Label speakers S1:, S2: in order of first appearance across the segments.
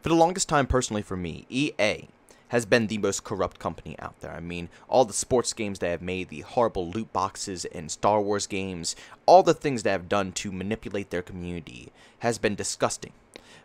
S1: For the longest time, personally for me, EA has been the most corrupt company out there. I mean, all the sports games they have made, the horrible loot boxes in Star Wars games, all the things they have done to manipulate their community has been disgusting.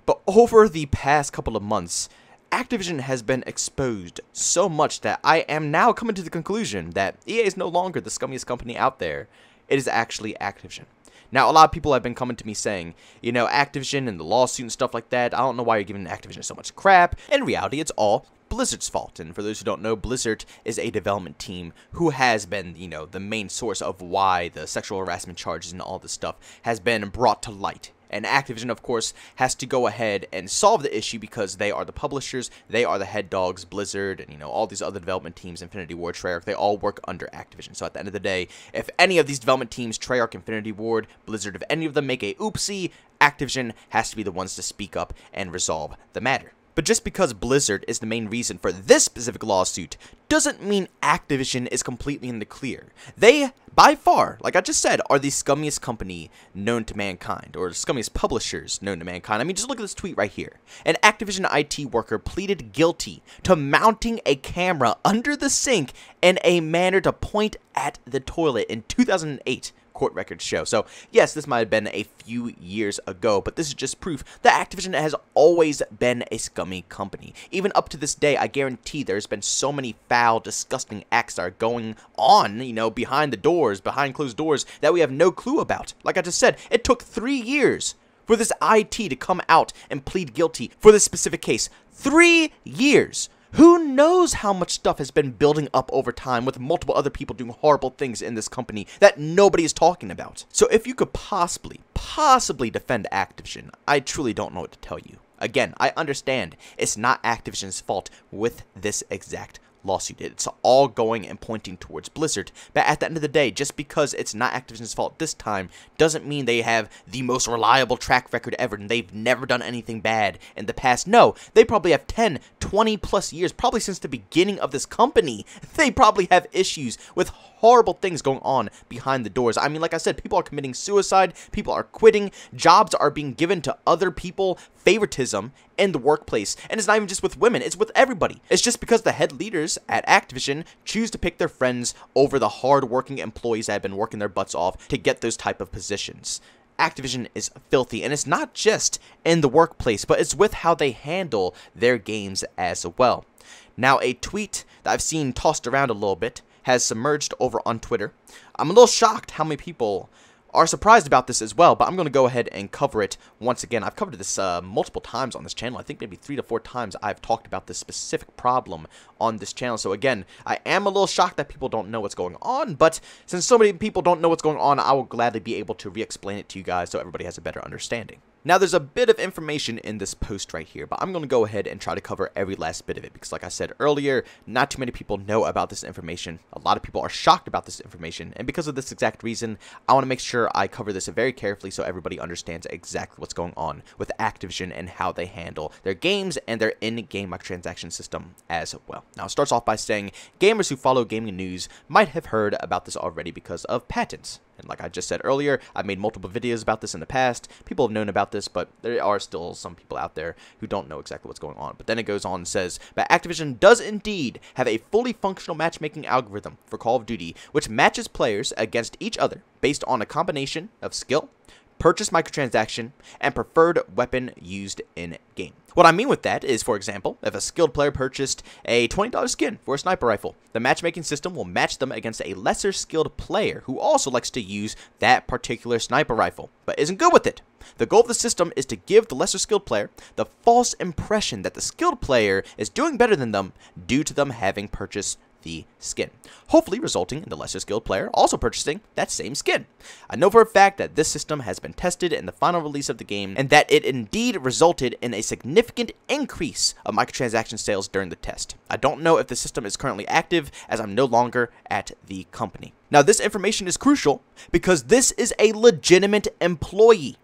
S1: But over the past couple of months, Activision has been exposed so much that I am now coming to the conclusion that EA is no longer the scummiest company out there. It is actually Activision. Now, a lot of people have been coming to me saying, you know, Activision and the lawsuit and stuff like that, I don't know why you're giving Activision so much crap. In reality, it's all Blizzard's fault. And for those who don't know, Blizzard is a development team who has been, you know, the main source of why the sexual harassment charges and all this stuff has been brought to light. And Activision, of course, has to go ahead and solve the issue because they are the publishers, they are the head dogs, Blizzard, and, you know, all these other development teams, Infinity Ward, Treyarch, they all work under Activision. So at the end of the day, if any of these development teams, Treyarch, Infinity Ward, Blizzard, if any of them make a oopsie, Activision has to be the ones to speak up and resolve the matter. But just because Blizzard is the main reason for this specific lawsuit doesn't mean Activision is completely in the clear. They, by far, like I just said, are the scummiest company known to mankind, or the scummiest publishers known to mankind. I mean, just look at this tweet right here. An Activision IT worker pleaded guilty to mounting a camera under the sink in a manner to point at the toilet in 2008. Court records show. So yes, this might have been a few years ago, but this is just proof that Activision has always been a scummy company. Even up to this day, I guarantee there's been so many foul, disgusting acts that are going on, you know, behind the doors, behind closed doors, that we have no clue about. Like I just said, it took 3 years for this IT to come out and plead guilty for this specific case. 3 years! Who knows how much stuff has been building up over time with multiple other people doing horrible things in this company that nobody is talking about. So if you could possibly defend Activision, I truly don't know what to tell you. Again, I understand it's not Activision's fault with this exact lawsuit. It's all going and pointing towards Blizzard, but at the end of the day, just because it's not Activision's fault this time doesn't mean they have the most reliable track record ever and they've never done anything bad in the past. No, they probably have 10, 20 plus years, probably since the beginning of this company. They probably have issues with horrible things going on behind the doors. I mean, like I said, people are committing suicide, people are quitting, jobs are being given to other people, favoritism in the workplace, and it's not even just with women, it's with everybody. It's just because the head leaders at Activision choose to pick their friends over the hard-working employees that have been working their butts off to get those type of positions. Activision is filthy, and it's not just in the workplace, but it's with how they handle their games as well. Now, a tweet that I've seen tossed around a little bit has submerged over on Twitter. I'm a little shocked how many people are surprised about this as well, but I'm going to go ahead and cover it once again. I've covered this multiple times on this channel. I think maybe 3 to 4 times I've talked about this specific problem on this channel. So again, I am a little shocked that people don't know what's going on, but since so many people don't know what's going on, I will gladly be able to re-explain it to you guys so everybody has a better understanding. Now, there's a bit of information in this post right here, but I'm going to go ahead and try to cover every last bit of it because, like I said earlier, not too many people know about this information. A lot of people are shocked about this information, and because of this exact reason, I want to make sure I cover this very carefully so everybody understands exactly what's going on with Activision and how they handle their games and their in-game microtransaction system as well. Now, it starts off by saying gamers who follow gaming news might have heard about this already because of patents. And like I just said earlier, I've made multiple videos about this in the past. People have known about this, but there are still some people out there who don't know exactly what's going on. But then it goes on and says, but Activision does indeed have a fully functional matchmaking algorithm for Call of Duty, which matches players against each other based on a combination of skill, purchase microtransaction, and preferred weapon used in-game. What I mean with that is, for example, if a skilled player purchased a $20 skin for a sniper rifle, the matchmaking system will match them against a lesser skilled player who also likes to use that particular sniper rifle, but isn't good with it. The goal of the system is to give the lesser skilled player the false impression that the skilled player is doing better than them due to them having purchased the skin, hopefully resulting in the lesser skilled player also purchasing that same skin. I know for a fact that this system has been tested in the final release of the game and that it indeed resulted in a significant increase of microtransaction sales during the test. I don't know if the system is currently active as I'm no longer at the company. Now, this information is crucial because this is a legitimate employee.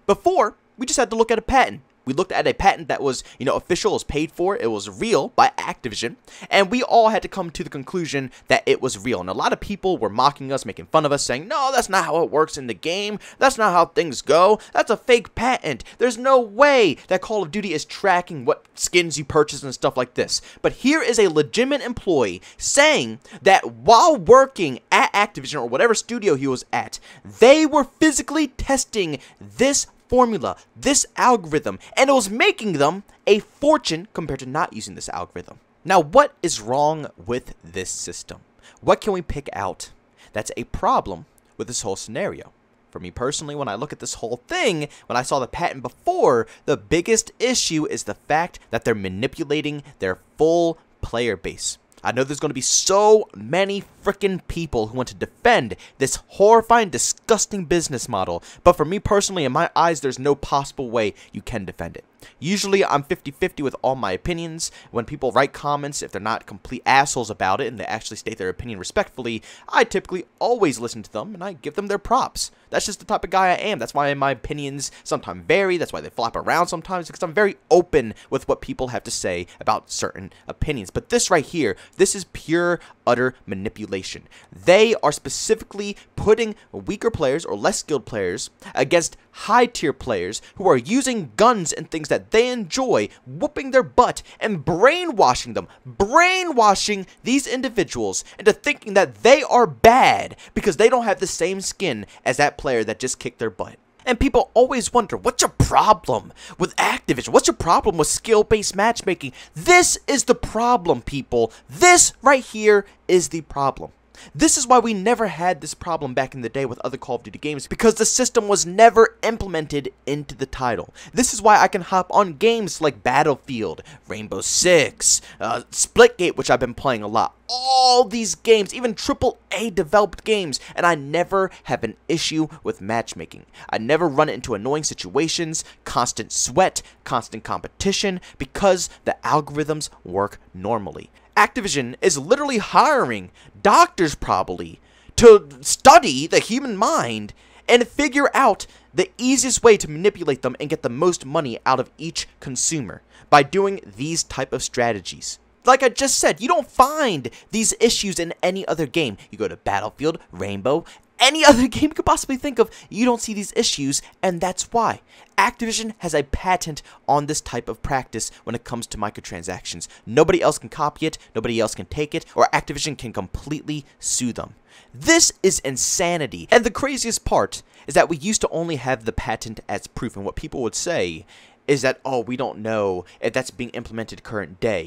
S1: Before, we just had to look at a patent. We looked at a patent that was, official, was paid for, it was real by Activision, and we all had to come to the conclusion that it was real. And a lot of people were mocking us, making fun of us, saying, no, that's not how it works in the game. That's not how things go. That's a fake patent. There's no way that Call of Duty is tracking what skins you purchase and stuff like this. But here is a legitimate employee saying that while working at Activision or whatever studio he was at, they were physically testing this formula, this algorithm, and it was making them a fortune compared to not using this algorithm. Now, what is wrong with this system? What can we pick out that's a problem with this whole scenario? For me personally, when I look at this whole thing, when I saw the patent before, the biggest issue is the fact that they're manipulating their full player base. I know there's going to be so many freaking people who want to defend this horrifying, disgusting business model, but for me personally, in my eyes, there's no possible way you can defend it. Usually, I'm 50-50 with all my opinions. When people write comments, if they're not complete assholes about it and they actually state their opinion respectfully, I typically always listen to them and I give them their props. That's just the type of guy I am. That's why my opinions sometimes vary. That's why they flop around sometimes, because I'm very open with what people have to say about certain opinions. But this right here, this is pure, utter manipulation. They are specifically putting weaker players or less skilled players against high-tier players who are using guns and things that they enjoy, whooping their butt and brainwashing them, brainwashing these individuals into thinking that they are bad because they don't have the same skin as that player that just kicked their butt. And people always wonder, what's your problem with Activision? What's your problem with skill-based matchmaking? This is the problem, people. This right here is the problem. This is why we never had this problem back in the day with other Call of Duty games, because the system was never implemented into the title. This is why I can hop on games like Battlefield, Rainbow Six, Splitgate, which I've been playing a lot. All these games, even AAA developed games, and I never have an issue with matchmaking. I never run into annoying situations, constant sweat, constant competition, because the algorithms work normally. Activision is literally hiring doctors probably to study the human mind and figure out the easiest way to manipulate them and get the most money out of each consumer by doing these type of strategies. Like I just said, you don't find these issues in any other game. You go to Battlefield, Rainbow, any other game you could possibly think of, you don't see these issues, and that's why. Activision has a patent on this type of practice when it comes to microtransactions. Nobody else can copy it, nobody else can take it, or Activision can completely sue them. This is insanity, and the craziest part is that we used to only have the patent as proof, and what people would say is that, oh, we don't know if that's being implemented current day,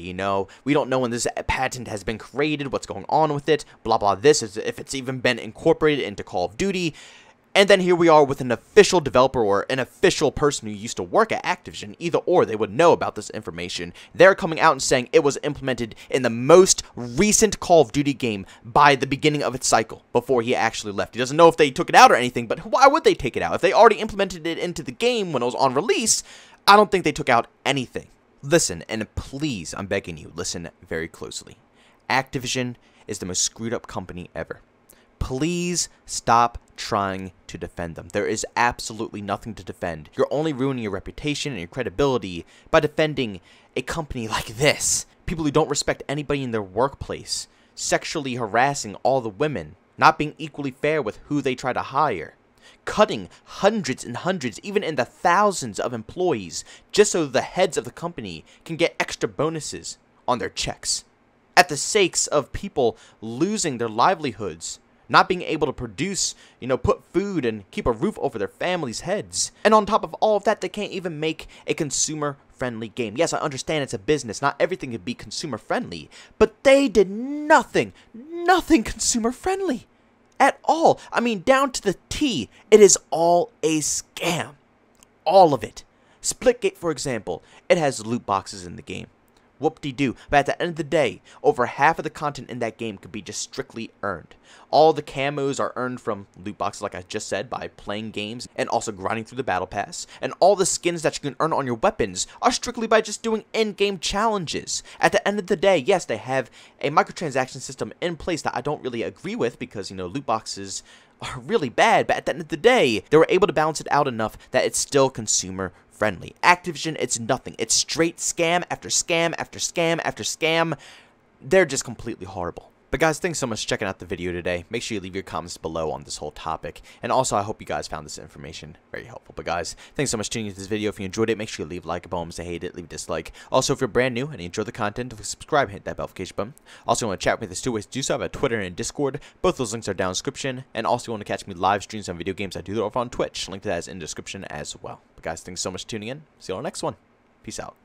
S1: we don't know when this patent has been created, what's going on with it, blah blah this, if it's even been incorporated into Call of Duty. And then here we are with an official developer or an official person who used to work at Activision, either or they would know about this information. They're coming out and saying it was implemented in the most recent Call of Duty game by the beginning of its cycle, before he actually left. He doesn't know if they took it out or anything, but why would they take it out? If they already implemented it into the game when it was on release, I don't think they took out anything. Listen, and please, I'm begging you, listen very closely. Activision is the most screwed up company ever. Please stop trying to defend them. There is absolutely nothing to defend. You're only ruining your reputation and your credibility by defending a company like this. People who don't respect anybody in their workplace, sexually harassing all the women, not being equally fair with who they try to hire, cutting hundreds and hundreds, even in the thousands of employees, just so the heads of the company can get extra bonuses on their checks, at the sakes of people losing their livelihoods, not being able to produce, put food and keep a roof over their families' heads. And on top of all of that, they can't even make a consumer-friendly game. Yes, I understand it's a business. Not everything can be consumer-friendly. But they did nothing consumer-friendly at all. I mean, down to the T, it is all a scam. All of it. Splitgate, for example, it has loot boxes in the game. Whoop-de-doo. But at the end of the day, over half of the content in that game could be just strictly earned. All the camos are earned from loot boxes, like I just said, by playing games and also grinding through the battle pass. And all the skins that you can earn on your weapons are strictly by just doing in-game challenges. At the end of the day, yes, they have a microtransaction system in place that I don't really agree with because, loot boxes are really bad, but at the end of the day, they were able to balance it out enough that it's still consumer friendly. Activision, it's nothing. It's straight scam after scam after scam after scam. They're just completely horrible. But guys, thanks so much for checking out the video today. Make sure you leave your comments below on this whole topic. And also, I hope you guys found this information very helpful. But guys, thanks so much for tuning into this video. If you enjoyed it, make sure you leave a like. If you hate it, leave a dislike. Also, if you're brand new and you enjoy the content, subscribe and hit that notification button. Also, if you want to chat with me, there's two ways to do so. I have a Twitter and a Discord. Both those links are down in the description. And also, if you want to catch me live streams on video games, I do that over on Twitch. Link to that is in the description as well. But guys, thanks so much for tuning in. See you on the next one. Peace out.